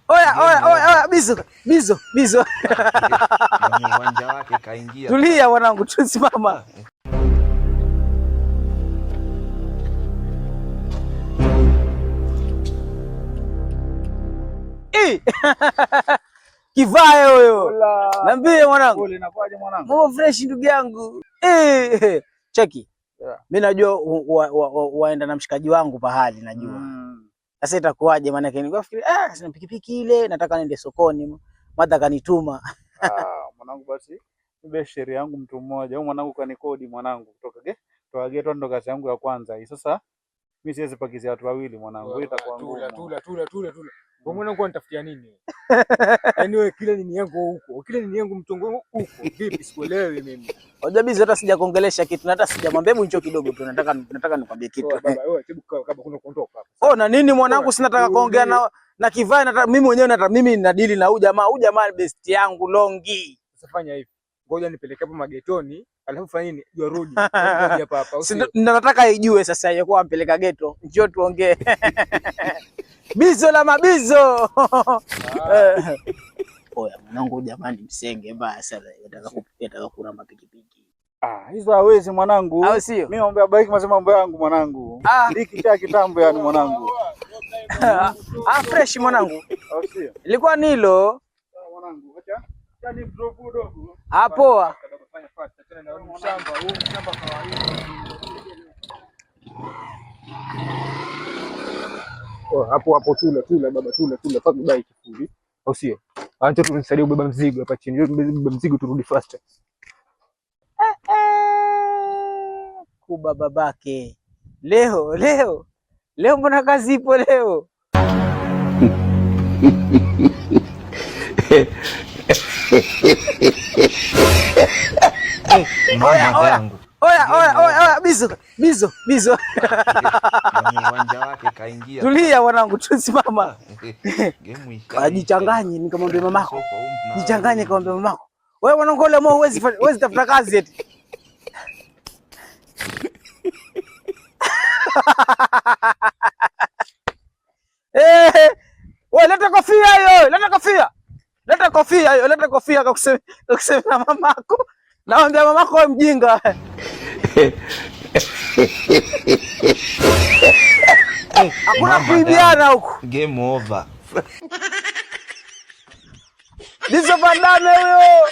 Oya, bizo. Uwanja wake kaingia. Tulia mwanangu, tusimama. Kivae huyo. Niambie mwanangu. Pole, inakuaje mwanangu? Mambo fresh ndugu yangu. Cheki. Yeah. Mimi najua waenda na mshikaji wangu pahali najua. Sasa itakuwaje maana yake nikafikiri sina pikipiki ile nataka niende sokoni. Madha kanituma. Mwanangu basi nibe sheria yangu mtu mmoja. Huyu mwanangu kanikodi mwanangu kutoka geto ndo kazi yangu ya kwanza hii. Sasa mimi siwezi pakizia watu wawili mwanangu. Itakuwa ngumu. Tula. Kwa mwanangu anitafutia nini? Yaani wewe kile nini yangu huko. Kile nini yangu mtongo huko. Vipi sikuelewi mimi. Unajua bizi hata sijakuongelesha kitu na hata sijamwambia hebu njoo kidogo tu nataka nikwambie kitu. Wewe hebu kama kuna kuondoka hapa. Na nini mwanangu sinataka kuongea na Kivai nataka mimi mwenyewe nataka mimi nadili na huyu jamaa best yangu Longi. Sasa fanya hivi. Ngoja nipeleke hapo magetoni, alafu fanya nini? Rudi. Hapa. Nataka ijue sasa yeye kwa ampeleka geto. Njoo tuongee. Bizo la mabizo. Oya mwanangu jamani msenge mbaya sana. Nataka kuramba pikipiki. Hizo hawezi mwanangu. Au sio? Mimi mambo ya bike masema mambo yangu mwanangu. Hiki cha kitambo yani mwanangu. Fresh mwanangu. Au sio? Ilikuwa nilo. Mwanangu, acha. Yaani drop dogo. Poa. Fanya fast tena na shamba kawaida. Hapo tula baba tula paka bike kifuli. Au sio? Acha tunisaidie kubeba mzigo hapa chini. Beba mzigo turudi faster. Kuba babake. Leo mbona kazi ipo leo? Oya, bizo. Uwanja wake kaingia. Tulia mwanangu, tusimama. Ajichanganye nikamwambia mamako. Jichanganye nikamwambia mamako. Wewe mwanangu ole mo huwezi tafuta kazi eti. Wewe leta kofia hiyo, leta kofia kusema na mamako. Naambia mamako wewe mjinga. Hakuna kuibiana huko. Game over. Ndizo bandame huyo.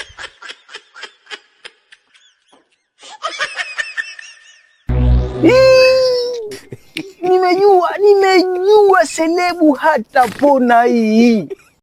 Nimejua selebu hata pona hii.